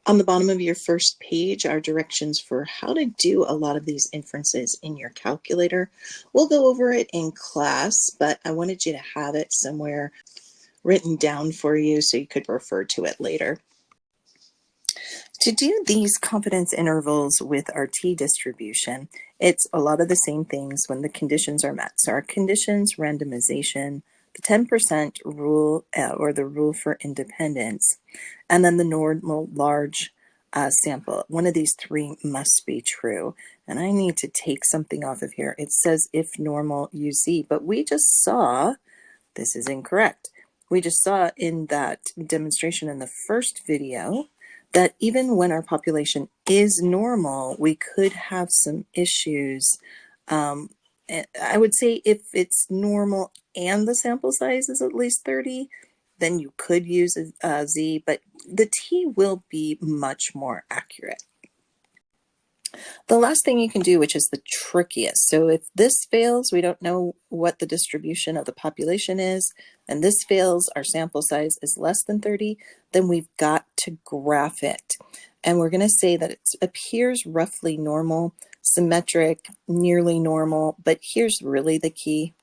On the bottom of your first page are directions for how to do a lot of these inferences in your calculator. We'll go over it in class, but I wanted you to have it somewhere written down for you so you could refer to it later. To do these confidence intervals with our t-distribution, it's a lot of the same things when the conditions are met. So our conditions, randomization, the 10% rule or the rule for independence, and then the normal large sample. One of these three must be true. And I need to take something off of here. It says if normal, use z, but we just saw this is incorrect. We just saw in that demonstration in the first video that even when our population is normal, we could have some issues. I would say if it's normal and the sample size is at least 30, then you could use a Z, but the T will be much more accurate. The last thing you can do, which is the trickiest. So if this fails, we don't know what the distribution of the population is, and this fails, our sample size is less than 30, then we've got to graph it. And we're going to say that it appears roughly normal, symmetric, nearly normal, but here's really the key.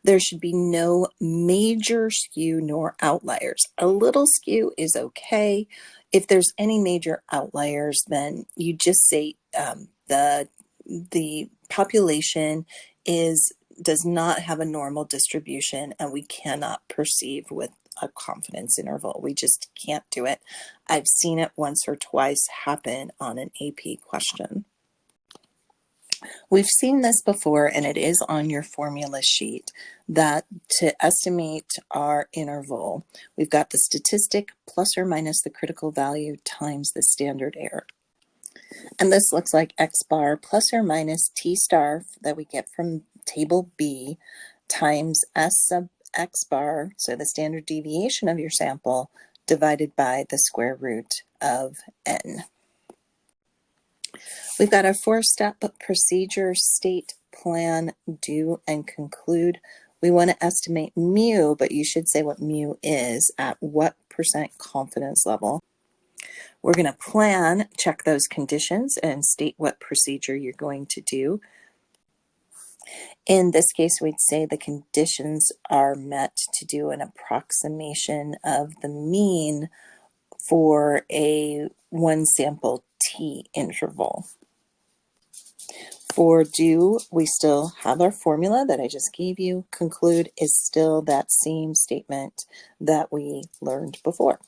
There should be no major skew nor outliers. A little skew is okay. If there's any major outliers, then you just say the population does not have a normal distribution, and we cannot perceive with a confidence interval. We just can't do it. I've seen it once or twice happen on an AP question. We've seen this before, and it is on your formula sheet, that to estimate our interval, we've got the statistic plus or minus the critical value times the standard error. And this looks like x bar plus or minus t star that we get from table B times s sub x bar, so the standard deviation of your sample, divided by the square root of n. We've got our 4-step procedure, state, plan, do, and conclude. We want to estimate mu, but you should say what mu is at what % confidence level. We're going to plan, check those conditions, and state what procedure you're going to do. In this case, we'd say the conditions are met to do an approximation of the mean for a one sample t interval. For do, we still have our formula that I just gave you. Conclude is still that same statement that we learned before.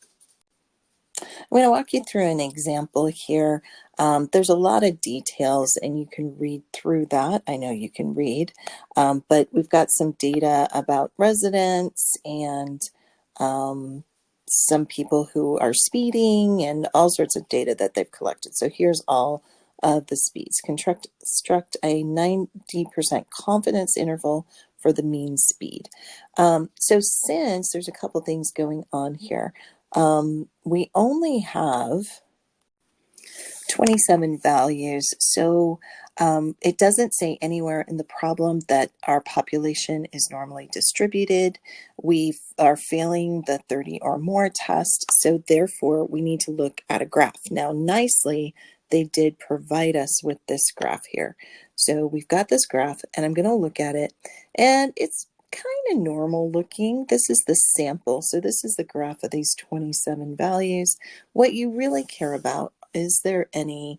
I'm going to walk you through an example here. There's a lot of details, and you can read through that. I know you can read, but we've got some data about residents and some people who are speeding and all sorts of data that they've collected. So here's all of the speeds. Construct a 90% confidence interval for the mean speed. So since there's a couple things going on here, we only have 27 values, so it doesn't say anywhere in the problem that our population is normally distributed. We are failing the 30 or more test, so therefore we need to look at a graph. Now, nicely, they did provide us with this graph here. So we've got this graph, and I'm going to look at it, and it's kind of normal looking. This is the sample, so this is the graph of these 27 values. What you really care about, is there any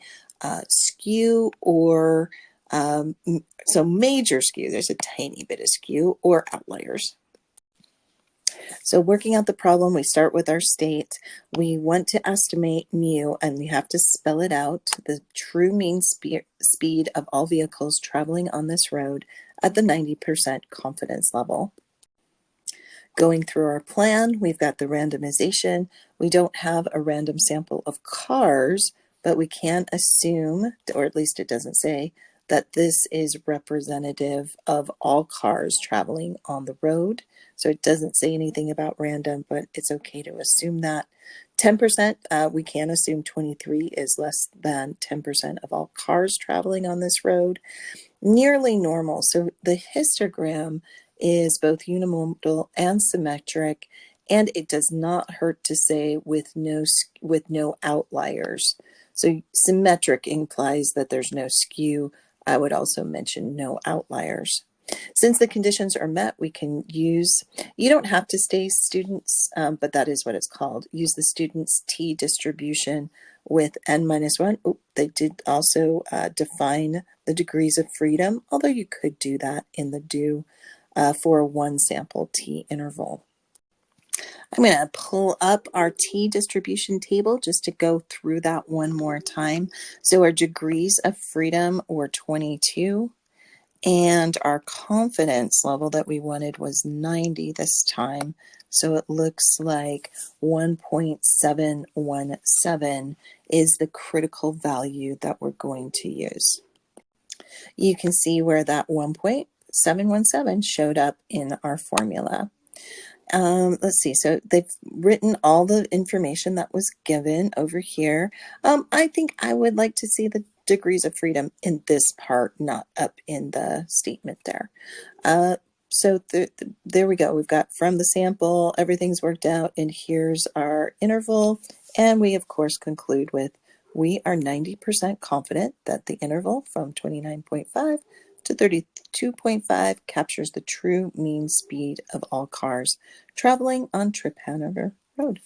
skew or so major skew, there's a tiny bit of skew, or outliers. So working out the problem, we start with our state. We want to estimate mu, and we have to spell it out, the true mean speed of all vehicles traveling on this road at the 90% confidence level. Going through our plan, we've got the randomization. We don't have a random sample of cars, but we can assume, or at least it doesn't say, that this is representative of all cars traveling on the road. So it doesn't say anything about random, but it's okay to assume that. 10%, we can assume 23 is less than 10% of all cars traveling on this road. Nearly normal, so the histogram is both unimodal and symmetric, And it does not hurt to say with no outliers. So symmetric implies that there's no skew. I would also mention no outliers. Since the conditions are met, we can use, you don't have to stay students, but that is what it's called. Use the students' t distribution with n minus 1. Oh, they did also define the degrees of freedom, although you could do that in the do for a one sample t interval. I'm going to pull up our t distribution table just to go through that one more time. So our degrees of freedom were 22. And our confidence level that we wanted was 90 this time. So it looks like 1.717 is the critical value that we're going to use. You can see where that 1.717 showed up in our formula. Let's see, so they've written all the information that was given over here. I think I would like to see the degrees of freedom in this part, not up in the statement there. So there we go. We've got from the sample, everything's worked out, and here's our interval. And we, of course, conclude with, we are 90% confident that the interval from 29.5 to 32.5 captures the true mean speed of all cars traveling on Trip Hanover Road.